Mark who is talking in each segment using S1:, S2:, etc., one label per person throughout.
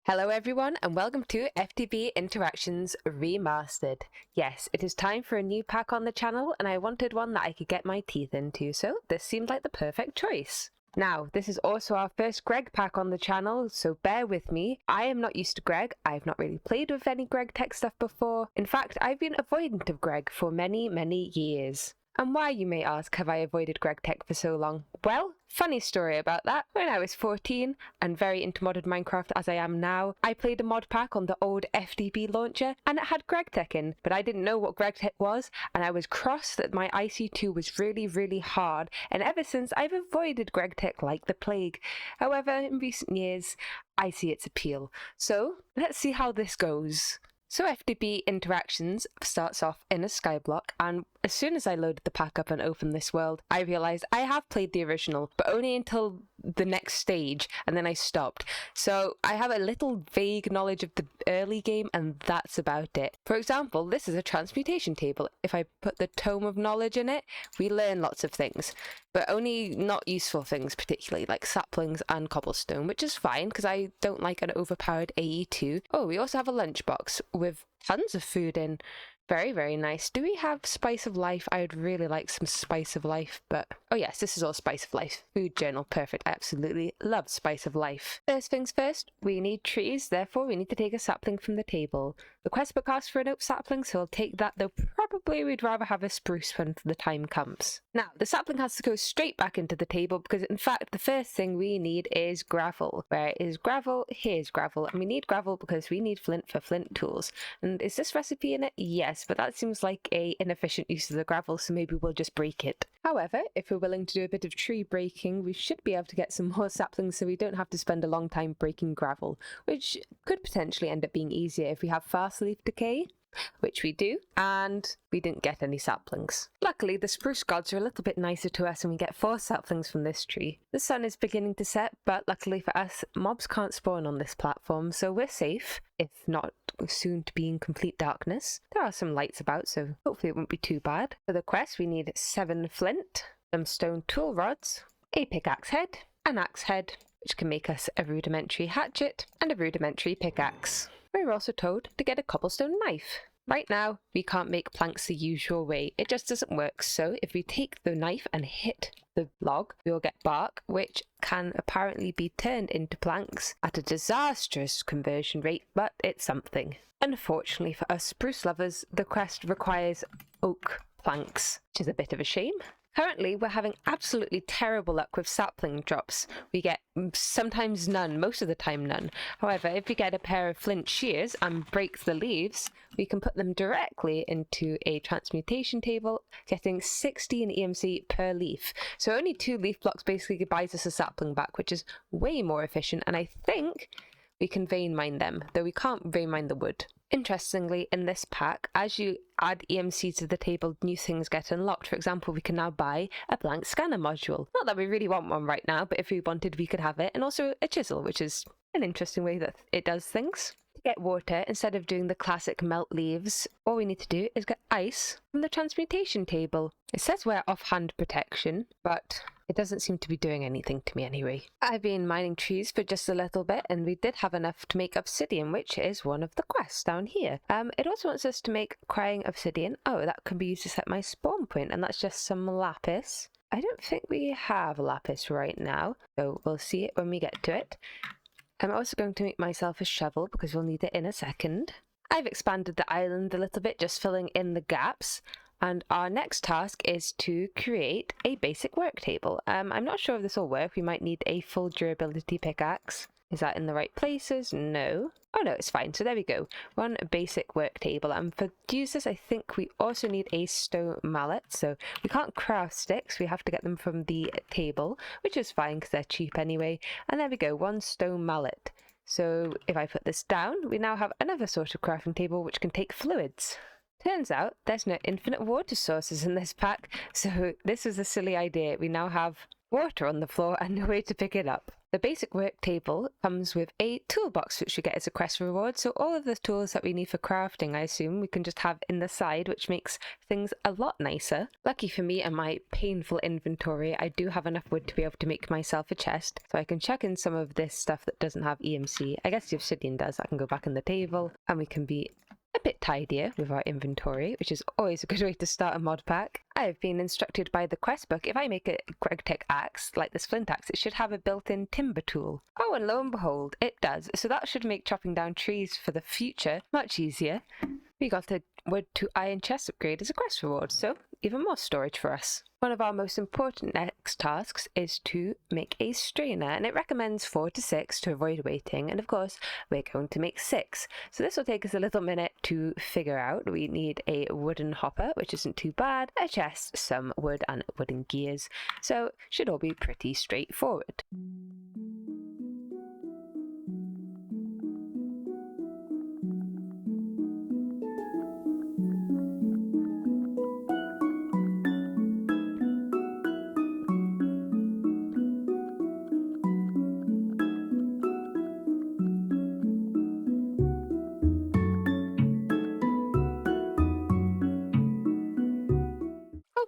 S1: Hello everyone and welcome to FTB Interactions Remastered. Yes, it is time for a new pack on the channel and I wanted one that I could get my teeth into, so this seemed like the perfect choice. Now, this is also our first Greg pack on the channel, so bear with me. I am not used to Greg. I've not really played with any Greg tech stuff before. In fact, I've been avoidant of Greg for many years. And why, you may ask, have I avoided Greg tech for so long? Well, funny story about that. When I was 14 and very into modded Minecraft as I am now, I played a mod pack on the old FTB launcher and it had Greg tech in, but I didn't know what Greg tech was and I was cross that my IC2 was really hard, and ever since I've avoided Greg tech like the plague. However, in recent years, I see its appeal. So let's see how this goes. So FTB Interactions starts off in a Skyblock, and as soon as I loaded the pack up and opened this world, I realised I have played the original, but only until the next stage, and then I stopped. So I have a little vague knowledge of the early game, and that's about it. For example, this is a transmutation table. If I put the Tome of Knowledge in it, we learn lots of things, but only not useful things particularly, like saplings and cobblestone, which is fine because I don't like an overpowered AE2. Oh, we also have a lunchbox with tons of food in. Very nice. Do we have Spice of Life? I would really like some Spice of Life, but oh yes, this is all Spice of Life. Food journal, perfect. I absolutely love Spice of Life. First things first, we need trees, therefore we need to take a sapling from the table. The quest book asks for an oak sapling, so I'll take that, though probably we'd rather have a spruce when the time comes. Now, the sapling has to go straight back into the table because in fact the first thing we need is gravel. Where is gravel? Here's gravel, and we need gravel because we need flint for flint tools. And is this recipe in it? Yes, but that seems like an inefficient use of the gravel, so maybe we'll just break it. However, if we're willing to do a bit of tree breaking, we should be able to get some more saplings so we don't have to spend a long time breaking gravel, which could potentially end up being easier if we have fast leaf decay, which we do, and we didn't get any saplings. Luckily, the spruce gods are a little bit nicer to us and we get 4 saplings from this tree. The sun is beginning to set, but luckily for us, mobs can't spawn on this platform, so we're safe, if not soon to be in complete darkness. There are some lights about, so hopefully it won't be too bad. For the quest, we need 7 flint, some stone tool rods, a pickaxe head, an axe head, which can make us a rudimentary hatchet, and a rudimentary pickaxe. We're also told to get a cobblestone knife. Right now, we can't make planks the usual way. It just doesn't work. So if we take the knife and hit the log, we will get bark, which can apparently be turned into planks at a disastrous conversion rate, but it's something. Unfortunately for us spruce lovers, the quest requires oak planks, which is a bit of a shame. Currently, we're having absolutely terrible luck with sapling drops. We get sometimes none, most of the time none. However, if we get a pair of flint shears and break the leaves, we can put them directly into a transmutation table, getting 16 EMC per leaf. So only 2 leaf blocks basically buys us a sapling back, which is way more efficient, and I think we can vein mine them, though we can't vein mine the wood. Interestingly, in this pack, as you add EMC to the table, new things get unlocked. For example, we can now buy a blank scanner module. Not that we really want one right now, but if we wanted, we could have it. And also a chisel, which is an interesting way that it does things. To get water, instead of doing the classic melt leaves, all we need to do is get ice from the transmutation table. It says wear offhand protection, but it doesn't seem to be doing anything to me anyway. I've been mining trees for just a little bit, and we did have enough to make obsidian, which is one of the quests down here. It also wants us to make crying obsidian. Oh, that can be used to set my spawn point, and that's just some lapis. I don't think we have lapis right now, so we'll see it when we get to it. I'm also going to make myself a shovel because we'll need it in a second. I've expanded the island a little bit, just filling in the gaps. And our next task is to create a basic work table. I'm not sure if this will work. We might need a full durability pickaxe. Is that in the right places? No. Oh no, it's fine. So there we go. One basic work table. And for to use this, I think we also need a stone mallet. So we can't craft sticks. We have to get them from the table, which is fine because they're cheap anyway. And there we go. 1 stone mallet. So if I put this down, we now have another sort of crafting table which can take fluids. Turns out there's no infinite water sources in this pack, so this was a silly idea. We now have water on the floor and no way to pick it up. The basic work table comes with a toolbox which we get as a quest reward, so all of the tools that we need for crafting, I assume, we can just have in the side, which makes things a lot nicer. Lucky for me and my painful inventory, I do have enough wood to be able to make myself a chest, so I can chuck in some of this stuff that doesn't have EMC. I guess the obsidian does. I can go back in the table and we can be a bit tidier with our inventory, which is always a good way to start a mod pack. I have been instructed by the quest book if I make a GregTech axe, like this flint axe, it should have a built-in timber tool. Oh, and lo and behold, it does. So that should make chopping down trees for the future much easier. We got the wood to iron chest upgrade as a quest reward, so even more storage for us. One of our most important next tasks is to make a strainer, and it recommends 4 to 6 to avoid waiting, and of course we're going to make 6. So this will take us a little minute to figure out. We need a wooden hopper, which isn't too bad, a chest, some wood and wooden gears, so should all be pretty straightforward.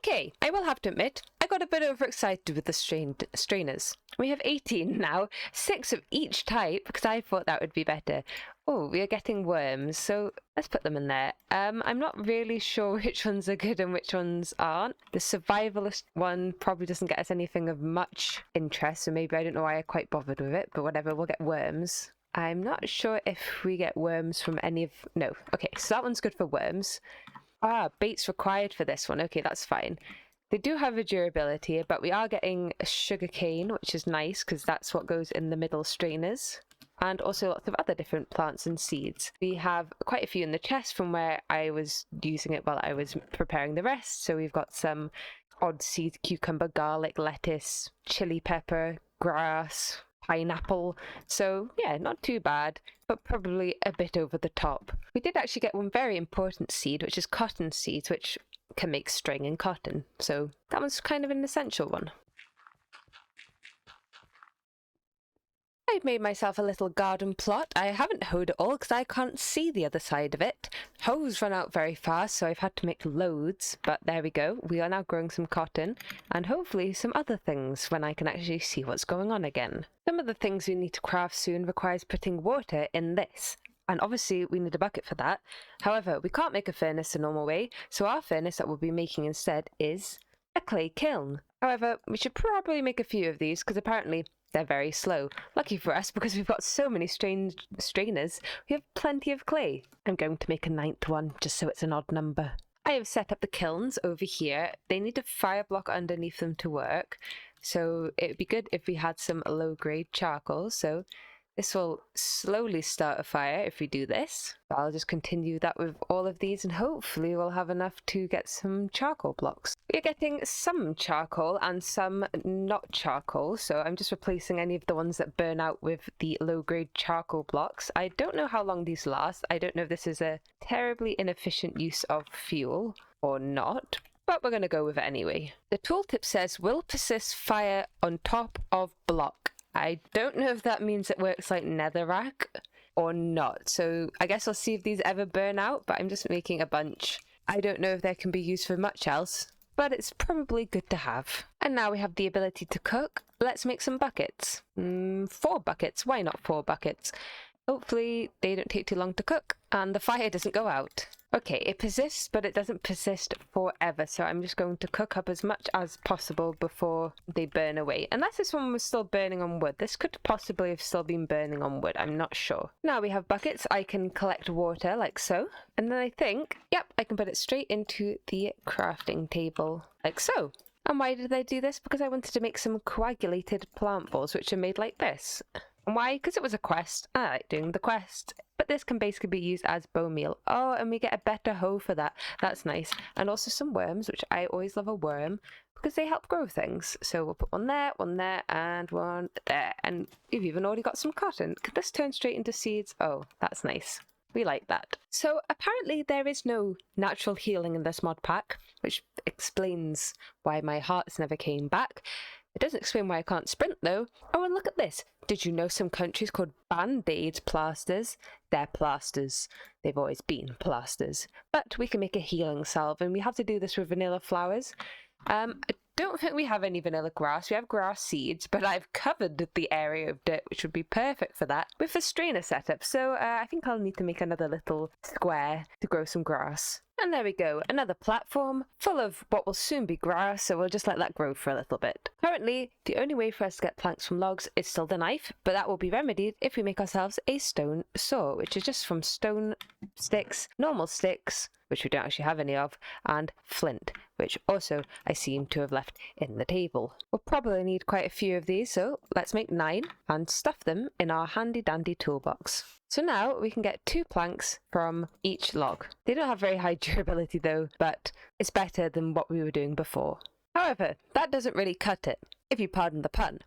S1: Okay, I will have to admit, I got a bit overexcited with the strainers. We have 18 now, 6 of each type, because I thought that would be better. Oh, we are getting worms, so let's put them in there. I'm not really sure which ones are good and which ones aren't. The survivalist one probably doesn't get us anything of much interest, so maybe I don't know why I quite bothered with it, but whatever, we'll get worms. I'm not sure if we get worms from any of... No, okay, so that one's good for worms. Ah, bait's required for this one. Okay, that's fine. They do have a durability, but we are getting a sugarcane, which is nice because that's what goes in the middle strainers. And also lots of other different plants and seeds. We have quite a few in the chest from where I was using it while I was preparing the rest. So we've got some odd seeds, cucumber, garlic, lettuce, chili pepper, grass, pineapple. So yeah, not too bad, but probably a bit over the top. We did actually get one very important seed, which is cotton seeds, which can make string and cotton. So that one's kind of an essential one. I've made myself a little garden plot. I haven't hoed it all because I can't see the other side of it. Hoes run out very fast, so I've had to make loads, but there we go. We are now growing some cotton and hopefully some other things when I can actually see what's going on again. Some of the things we need to craft soon requires putting water in this. And obviously we need a bucket for that. However, we can't make a furnace the normal way, so our furnace that we'll be making instead is a clay kiln. However, we should probably make a few of these because apparently they're very slow. Lucky for us, because we've got so many strainers, we have plenty of clay. I'm going to make a 9th one, just so it's an odd number. I have set up the kilns over here. They need a fire block underneath them to work, so it would be good if we had some low-grade charcoal, so this will slowly start a fire if we do this. I'll just continue that with all of these and hopefully we'll have enough to get some charcoal blocks. We're getting some charcoal and some not charcoal, so I'm just replacing any of the ones that burn out with the low-grade charcoal blocks. I don't know how long these last. I don't know if this is a terribly inefficient use of fuel or not, but we're going to go with it anyway. The tooltip says, will persist fire on top of block. I don't know if that means it works like netherrack or not, so I guess I'll see if these ever burn out, but I'm just making a bunch. I don't know if they can be used for much else, but it's probably good to have. And now we have the ability to cook. Let's make some buckets. 4 buckets, why not 4 buckets? Hopefully they don't take too long to cook and the fire doesn't go out. Okay, it persists, but it doesn't persist forever, so I'm just going to cook up as much as possible before they burn away. Unless this one was still burning on wood. This could possibly have still been burning on wood, I'm not sure. Now we have buckets, I can collect water like so, and then I think, yep, I can put it straight into the crafting table, like so. And why did I do this? Because I wanted to make some coagulated plant balls, which are made like this. And why? Because it was a quest. I like doing the quest. But this can basically be used as bone meal. Oh, and we get a better hoe for that. That's nice. And also some worms, which I always love a worm, because they help grow things. So we'll put one there, and one there. And we've even already got some cotton. Could this turn straight into seeds? Oh, that's nice. We like that. So apparently there is no natural healing in this mod pack, which explains why my hearts never came back. It doesn't explain why I can't sprint though. Oh, and look at this. Did you know some countries called Band-Aids plasters? They're plasters. They've always been plasters. But we can make a healing salve, and we have to do this with vanilla flowers. I don't think we have any vanilla grass. We have grass seeds, but I've covered the area of dirt, which would be perfect for that, with the strainer setup. So I think I'll need to make another little square to grow some grass. And there we go, another platform full of what will soon be grass, so we'll just let that grow for a little bit. Currently, the only way for us to get planks from logs is still the knife, but that will be remedied if we make ourselves a stone saw, which is just from stone sticks, normal sticks, which we don't actually have any of, and flint, which also I seem to have left in the table. We'll probably need quite a few of these, so let's make 9 and stuff them in our handy dandy toolbox. So now we can get 2 planks from each log. They don't have very high durability though, but it's better than what we were doing before. However, that doesn't really cut it, if you pardon the pun.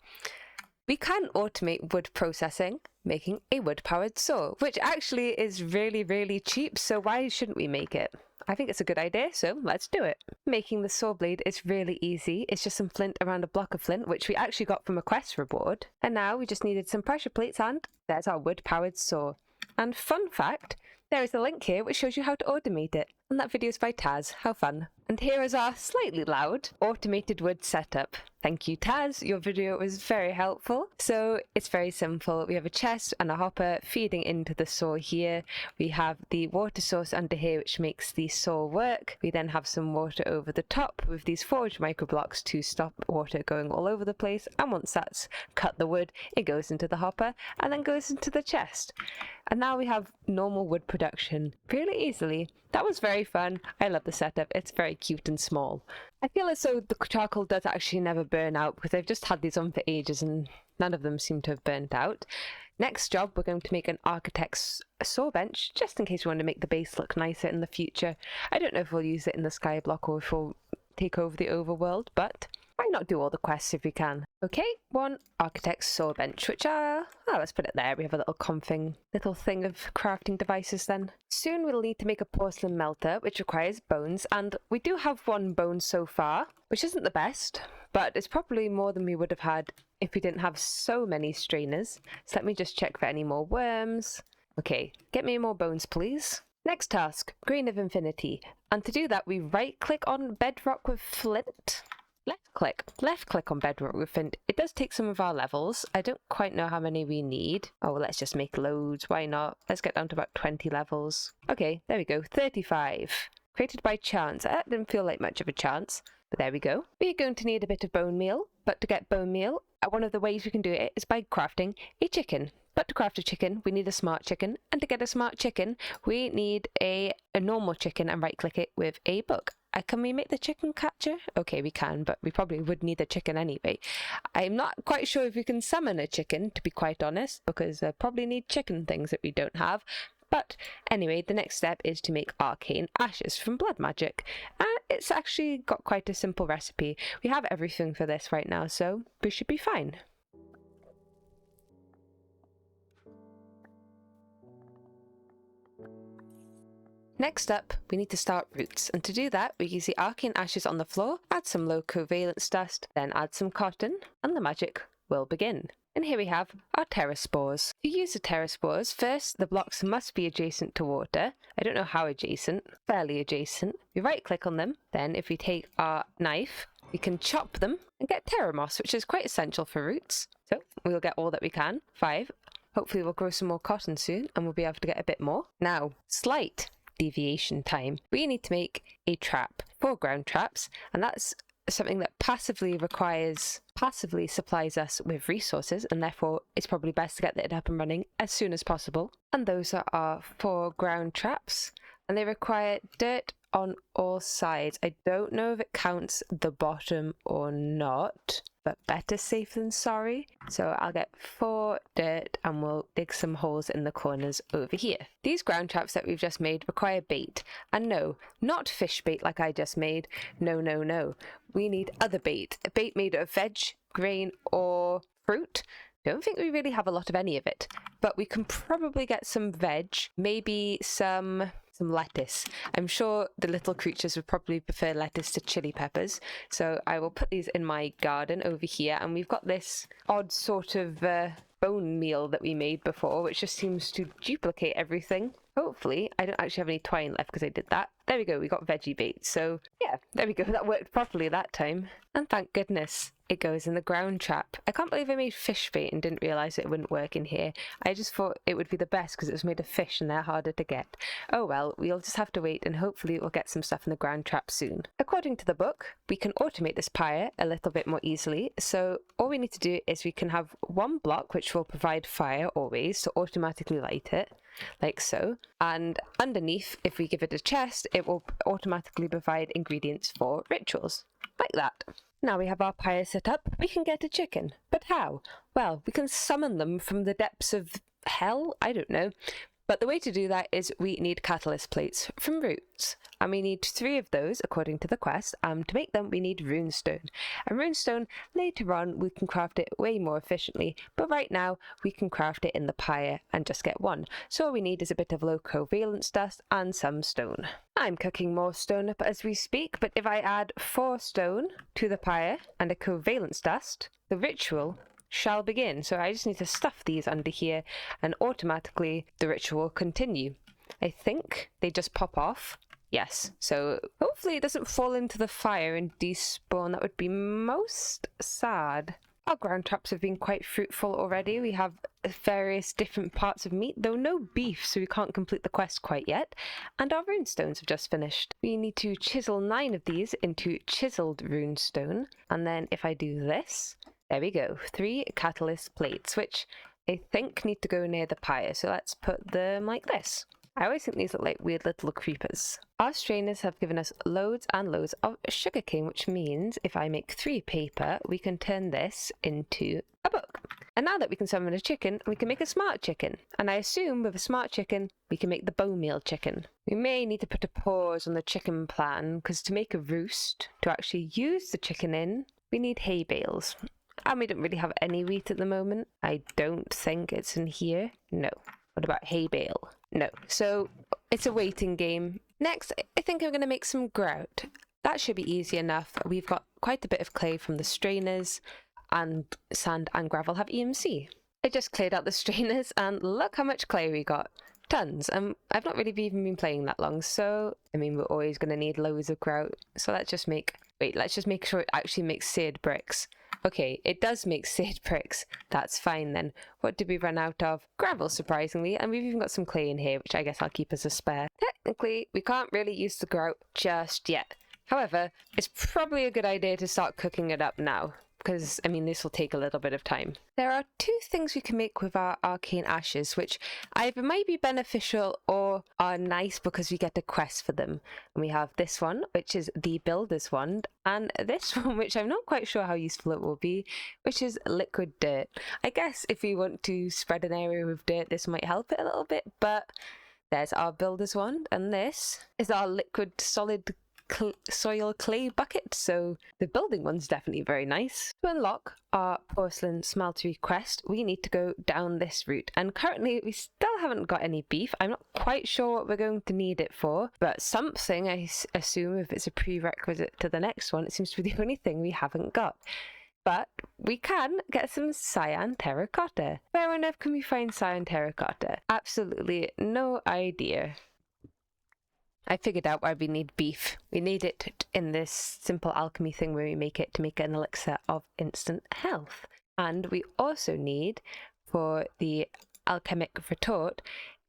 S1: We can automate wood processing, making a wood-powered saw, which actually is really, really cheap, so why shouldn't we make it? I think it's a good idea, so let's do it. Making the saw blade is really easy. It's just some flint around a block of flint, which we actually got from a quest reward. And now we just needed some pressure plates, and there's our wood-powered saw. And fun fact, there is a link here which shows you how to automate it. And that video is by Taz. How fun. And here is our slightly loud automated wood setup. Thank you, Taz. Your video was very helpful. So it's very simple. We have a chest and a hopper feeding into the saw here. We have the water source under here which makes the saw work. We then have some water over the top with these forged microblocks to stop water going all over the place. And once that's cut the wood, it goes into the hopper and then goes into the chest. And now we have normal wood production really easily. That was very fun. I love the setup. It's very cute and small. I feel as though the charcoal does actually never burn out because I've just had these on for ages and none of them seem to have burnt out. Next job, we're going to make an architect's saw bench just in case we want to make the base look nicer in the future. I don't know if we'll use it in the Skyblock or if we'll take over the overworld, but why not do all the quests if we can? Okay, 1 architect's saw bench, which let's put it there. We have a little little thing of crafting devices then. Soon we'll need to make a porcelain melter, which requires bones, and we do have 1 bone so far, which isn't the best, but it's probably more than we would have had if we didn't have so many strainers. So let me just check for any more worms. Okay, get me more bones, please. Next task, Grain of Infinity. And to do that, we right-click on bedrock with flint. Left click on bedrock with flint. It does take some of our levels. I don't quite know how many we need. Oh, let's just make loads. Why not? Let's get down to about 20 levels. Okay, there we go. 35. Created by chance. That didn't feel like much of a chance, but there we go. We're going to need a bit of bone meal, but to get bone meal, one of the ways we can do it is by crafting a chicken. But to craft a chicken, we need a smart chicken, and to get a smart chicken, we need a normal chicken and right-click it with a book. Can we make the chicken catcher? Okay, we can, but we probably would need a chicken anyway. I'm not quite sure if we can summon a chicken, to be quite honest, because I probably need chicken things that we don't have. But anyway, the next step is to make Arcane Ashes from blood magic. And it's actually got quite a simple recipe. We have everything for this right now, so we should be fine. Next up, we need to start roots, and to do that, we use the Arcane Ashes on the floor, add some low covalence dust, then add some cotton, and the magic will begin. And here we have our terra spores. To use the terra spores, first the blocks must be adjacent to water. I don't know how adjacent, fairly adjacent. We right click on them, then if we take our knife, we can chop them and get terra moss, which is quite essential for roots. So we'll get all that we can, 5. Hopefully we'll grow some more cotton soon and we'll be able to get a bit more. Now, slight deviation time. We need to make a trap, 4 ground traps, and that's something that passively supplies us with resources, and therefore it's probably best to get it up and running as soon as possible. And those are our 4 ground traps, and they require dirt on all sides. I don't know if it counts the bottom or not, but better safe than sorry. So I'll get 4 dirt and we'll dig some holes in the corners over here. These ground traps that we've just made require bait. And no, not fish bait like I just made. No, no, no. We need other bait. A bait made of veg, grain, or fruit. Don't think we really have a lot of any of it, but we can probably get some veg, maybe some lettuce. I'm sure the little creatures would probably prefer lettuce to chili peppers, so I will put these in my garden over here. And we've got this odd sort of bone meal that we made before, which just seems to duplicate everything. Hopefully, I don't actually have any twine left because I did that. There we go, we got veggie bait. So yeah, there we go, that worked properly that time. And thank goodness it goes in the ground trap. I can't believe I made fish bait and didn't realise it wouldn't work in here. I just thought it would be the best because it was made of fish and they're harder to get. Oh well, we'll just have to wait and hopefully we'll get some stuff in the ground trap soon. According to the book, we can automate this pyre a little bit more easily. So all we need to do is we can have one block which will provide fire always to automatically light it, like so. And underneath, if we give it a chest, it will automatically provide ingredients for rituals, like that. Now we have our pyre set up, we can get a chicken. But how? Well, we can summon them from the depths of hell? I don't know. But the way to do that is we need catalyst plates from roots. And we need 3 of those, according to the quest. To make them, we need runestone. And runestone, later on, we can craft it way more efficiently. But right now, we can craft it in the pyre and just get 1. So all we need is a bit of low covalence dust and some stone. I'm cooking more stone up as we speak, but if I add 4 stone to the pyre and a covalence dust, the ritual shall begin. So I just need to stuff these under here and automatically the ritual will continue. I think they just pop off. Yes, so hopefully it doesn't fall into the fire and despawn. That would be most sad. Our ground traps have been quite fruitful already. We have various different parts of meat, though no beef, so we can't complete the quest quite yet. And our runestones have just finished. We need to chisel 9 of these into chiseled runestone. And then if I do this, there we go, 3 catalyst plates, which I think need to go near the pyre. So let's put them like this. I always think these look like weird little creepers. Our strainers have given us loads and loads of sugarcane, which means if I make 3 paper, we can turn this into a book. And now that we can summon a chicken, we can make a smart chicken. And I assume with a smart chicken, we can make the bone meal chicken. We may need to put a pause on the chicken plan, because to make a roost, to actually use the chicken in, we need hay bales. And we don't really have any wheat at the moment. I don't think it's in here. No. What about hay bale? No. So it's a waiting game. Next, I think I'm going to make some grout. That should be easy enough. We've got quite a bit of clay from the strainers, and sand and gravel have EMC. I just cleared out the strainers and look how much clay we got. Tons. I've not really even been playing that long, so I mean we're always going to need loads of grout. So let's just make sure it actually makes seared bricks. Okay, it does make seared bricks. That's fine then. What did we run out of? Gravel, surprisingly, and we've even got some clay in here, which I guess I'll keep as a spare. Technically, we can't really use the grout just yet. However, it's probably a good idea to start cooking it up now, because, I mean, this will take a little bit of time. There are 2 things we can make with our Arcane Ashes, which either might be beneficial or are nice because we get a quest for them. And we have this one, which is the Builder's Wand, and this one, which I'm not quite sure how useful it will be, which is Liquid Dirt. I guess if we want to spread an area with dirt, this might help it a little bit, but there's our Builder's Wand, and this is our Liquid Solid soil clay bucket, so the building one's definitely very nice. To unlock our porcelain smeltery quest, we need to go down this route, and currently we still haven't got any beef. I'm not quite sure what we're going to need it for, but something, I assume, if it's a prerequisite to the next one. It seems to be the only thing we haven't got. But we can get some cyan terracotta. Where on earth can we find cyan terracotta? Absolutely no idea. I figured out why we need beef. We need it in this simple alchemy thing where we make it to make an elixir of instant health. And we also need, for the alchemic retort,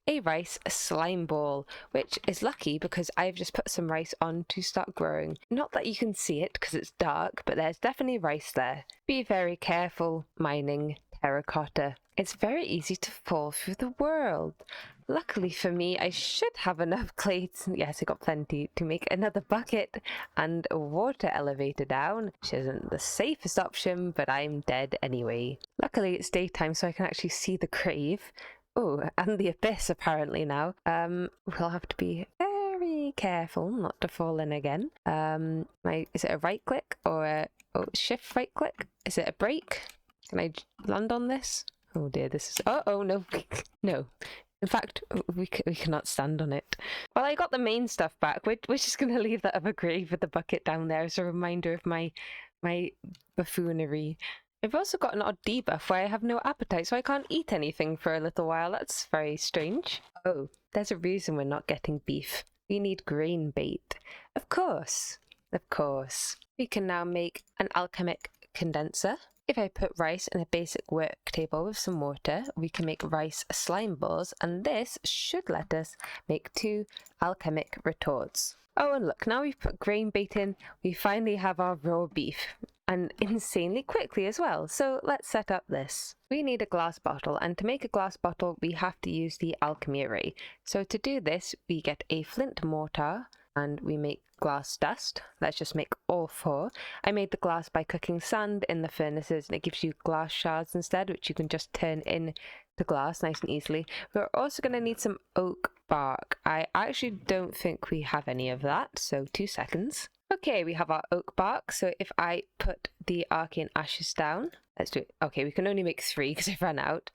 S1: a rice slime ball, which is lucky because I've just put some rice on to start growing. Not that you can see it because it's dark, but there's definitely rice there. Be very careful mining terracotta. It's very easy to fall through the world. Luckily for me, I should have enough clay, yes, I got plenty, to make another bucket and a water elevator down, which isn't the safest option, but I'm dead anyway. Luckily it's daytime so I can actually see the grave. Oh, and the abyss apparently now. We'll have to be very careful not to fall in again. Is it a right click or a shift right click? Is it a break? Can I land on this? Oh dear, this is... Oh, no. No. In fact, we cannot stand on it. Well, I got the main stuff back. We're just going to leave that other grave with the bucket down there as a reminder of my buffoonery. I've also got an odd debuff where I have no appetite, so I can't eat anything for a little while. That's very strange. Oh, there's a reason we're not getting beef. We need grain bait. Of course. Of course. We can now make an alchemic condenser. If I put rice in a basic work table with some water, we can make rice slime balls, and this should let us make 2 alchemic retorts. Oh, and look, now we've put grain bait in, we finally have our raw beef, and insanely quickly as well. So let's set up this. We need a glass bottle, and to make a glass bottle, we have to use the alchemy array. So to do this, we get a flint mortar, and we make glass dust. Let's just make all 4. I made the glass by cooking sand in the furnaces, and it gives you glass shards instead, which you can just turn into glass nice and easily. We're also going to need some oak bark. I actually don't think we have any of that, so 2 seconds. Okay, we have our oak bark, so if I put the Arcane Ashes down, let's do it. Okay, we can only make 3 because I've run out.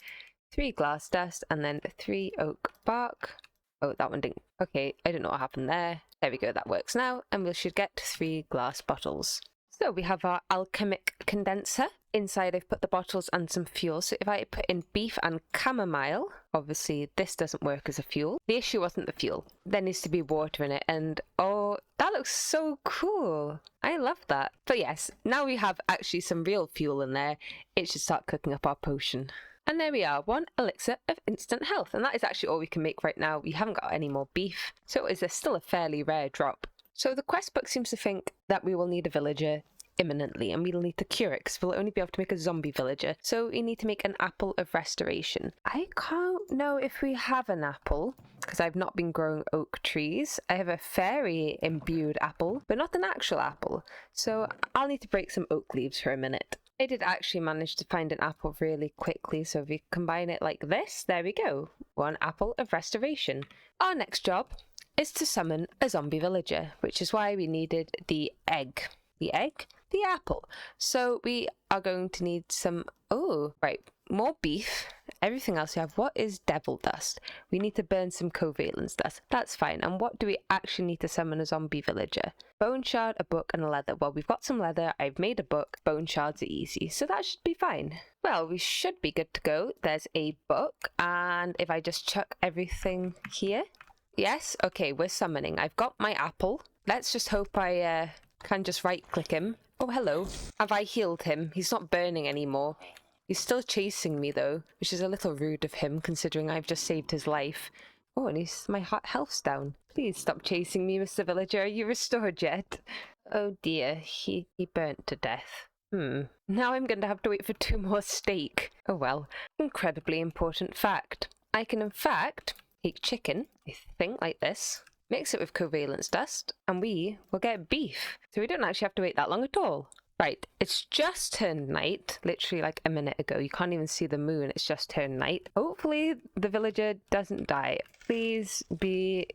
S1: 3 glass dust, and then 3 oak bark. Oh, that one didn't. Okay, I don't know what happened there. There we go, that works now, and we should get 3 glass bottles. So we have our alchemic condenser. Inside I've put the bottles and some fuel, so if I put in beef and chamomile, obviously this doesn't work as a fuel. The issue wasn't the fuel. There needs to be water in it, and oh, that looks so cool. I love that. But yes, now we have actually some real fuel in there. It should start cooking up our potion. And there we are, 1 elixir of instant health. And that is actually all we can make right now. We haven't got any more beef. So is there still a fairly rare drop? So the quest book seems to think that we will need a villager imminently, and we'll need to cure it because we'll only be able to make a zombie villager. So we need to make an apple of restoration. I can't know if we have an apple because I've not been growing oak trees. I have a fairy imbued apple, but not an actual apple. So I'll need to break some oak leaves for a minute. I did actually manage to find an apple really quickly, so if we combine it like this, there we go. 1 apple of restoration. Our next job is to summon a zombie villager, which is why we needed the egg. The egg? The apple. So we are going to need some... Oh, right. More beef. Everything else we have. What is devil dust? We need to burn some covalence dust. That's fine. And what do we actually need to summon a zombie villager? Bone shard, a book, and a leather. Well, we've got some leather. I've made a book. Bone shards are easy. So that should be fine. Well, we should be good to go. There's a book. And if I just chuck everything here. Yes. Okay, we're summoning. I've got my apple. Let's just hope I can just right-click him. Oh, hello. Have I healed him? He's not burning anymore. He's still chasing me, though, which is a little rude of him, considering I've just saved his life. Oh, and my health's down. Please stop chasing me, Mr. Villager. Are you restored yet? Oh, dear. He burnt to death. Now I'm going to have to wait for 2 more steak. Oh, well. Incredibly important fact. I can, in fact, take chicken, I think, like this. Mix it with covalence dust, and we will get beef. So we don't actually have to wait that long at all. Right, it's just turned night, literally like a minute ago. You can't even see the moon, it's just turned night. Hopefully the villager doesn't die. Please be...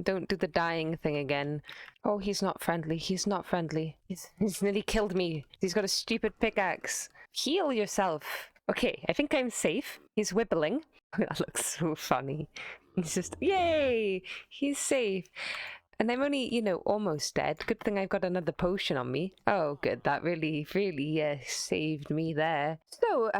S1: Don't do the dying thing again. Oh, he's not friendly, he's not friendly. He's nearly killed me. He's got a stupid pickaxe. Heal yourself. Okay, I think I'm safe. He's wibbling. That looks so funny. He's just, yay! He's safe. And I'm only, almost dead. Good thing I've got another potion on me. Oh, good. That really, really saved me there. So,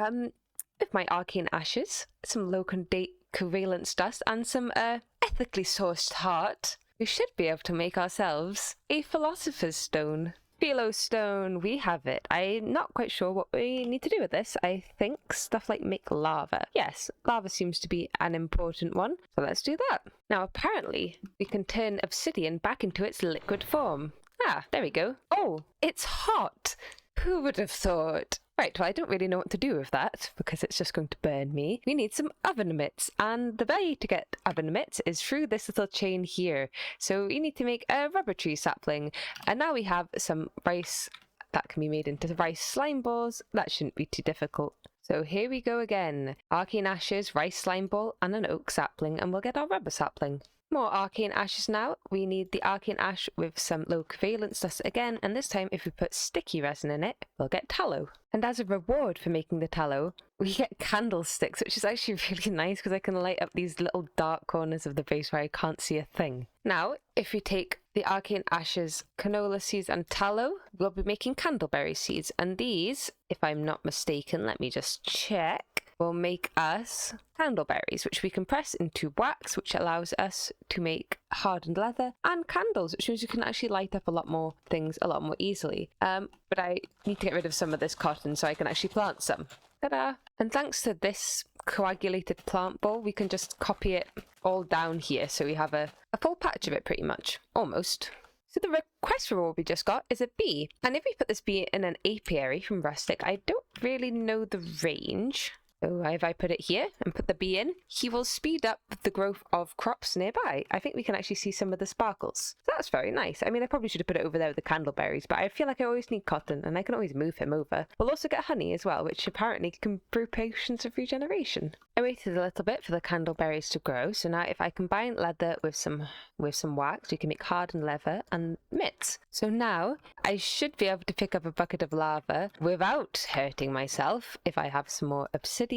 S1: with my Arcane Ashes, some low-date covalence dust, and some ethically sourced heart, we should be able to make ourselves a Philosopher's Stone. Philo Stone, we have it. I'm not quite sure what we need to do with this. I think stuff like make lava. Yes, lava seems to be an important one, so let's do that. Now apparently we can turn obsidian back into its liquid form. Ah, there we go. Oh, it's hot! Who would have thought? Right, well I don't really know what to do with that because it's just going to burn me. We need some oven mitts, and the way to get oven mitts is through this little chain here. So we need to make a rubber tree sapling, and now we have some rice that can be made into rice slime balls. That shouldn't be too difficult. So here we go again. Arcane Ashes, rice slime ball, and an oak sapling, and we'll get our rubber sapling. More Arcane Ashes now. We need the Arcane Ash with some low covalence dust again, and this time if we put sticky resin in it, we'll get tallow. And as a reward for making the tallow, we get candlesticks, which is actually really nice because I can light up these little dark corners of the base where I can't see a thing. Now, if we take the Arcane Ashes, canola seeds and tallow, we'll be making candleberry seeds. And these, if I'm not mistaken, let me just check, will make us candleberries, which we compress into wax, which allows us to make hardened leather and candles, which means you can actually light up a lot more things a lot more easily. But I need to get rid of some of this cotton so I can actually plant some. Ta-da! And thanks to this coagulated plant ball, we can just copy it all down here, so we have a full patch of it pretty much, almost. So the request reward we just got is a bee, and if we put this bee in an apiary from Rustic, I don't really know the range. So if I put it here and put the bee in, he will speed up the growth of crops nearby. I think we can actually see some of the sparkles. So that's very nice. I mean, I probably should have put it over there with the candleberries, but I feel like I always need cotton and I can always move him over. We'll also get honey as well, which apparently can brew potions of regeneration. I waited a little bit for the candleberries to grow, so now if I combine leather with some wax, we can make hardened leather and mitts. So now I should be able to pick up a bucket of lava without hurting myself if I have some more obsidian.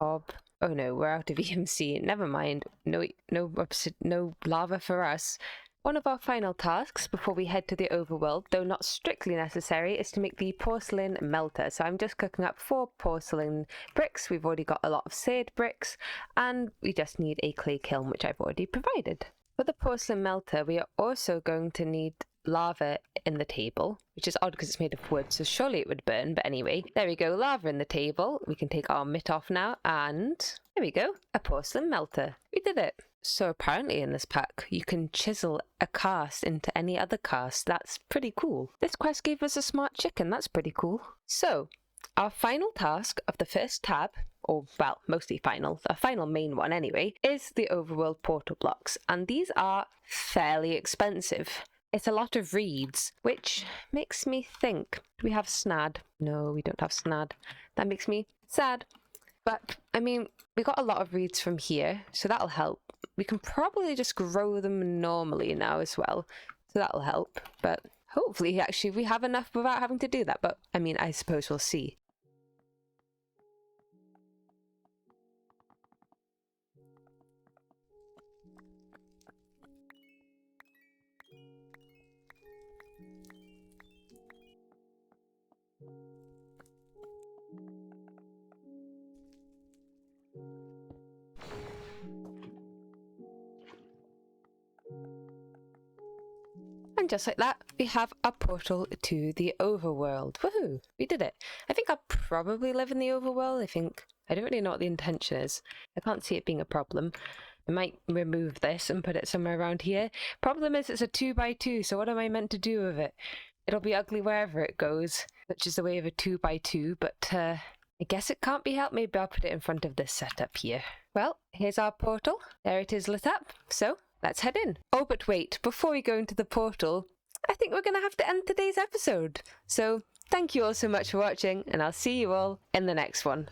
S1: Oh no, we're out of EMC. Never mind. No lava for us. One of our final tasks before we head to the overworld, though not strictly necessary, is to make the Porcelain Melter. So I'm just cooking up 4 porcelain bricks. We've already got a lot of seared bricks, and we just need a clay kiln, which I've already provided. For the Porcelain Melter, we are also going to need lava in the table, which is odd because it's made of wood, so surely it would burn, but anyway, there we go, lava in the table. We can take our mitt off now, and there we go, a porcelain melter. We did it. So apparently in this pack, you can chisel a cast into any other cast. That's pretty cool. This quest gave us a smart chicken. That's pretty cool. So, our final task of the first tab, or well, mostly final, a final main one anyway, is the Overworld Portal blocks. And these are fairly expensive. It's a lot of reeds, which makes me think, do we have snad? No, we don't have snad. That makes me sad. But, I mean, we got a lot of reeds from here, so that'll help. We can probably just grow them normally now as well, so that'll help. But hopefully, actually, we have enough without having to do that. But, I mean, I suppose we'll see. And just like that, we have a portal to the overworld. Woohoo! We did it. I think I'll probably live in the overworld. I don't really know what the intention is. I can't see it being a problem. I might remove this and put it somewhere around here. Problem is it's a 2x2, so what am I meant to do with it? It'll be ugly wherever it goes, which is the way of a 2x2, but I guess it can't be helped. Maybe I'll put it in front of this setup here. Well, here's our portal. There it is lit up. So let's head in. Oh, but wait, before we go into the portal, I think we're going to have to end today's episode. So thank you all so much for watching, and I'll see you all in the next one.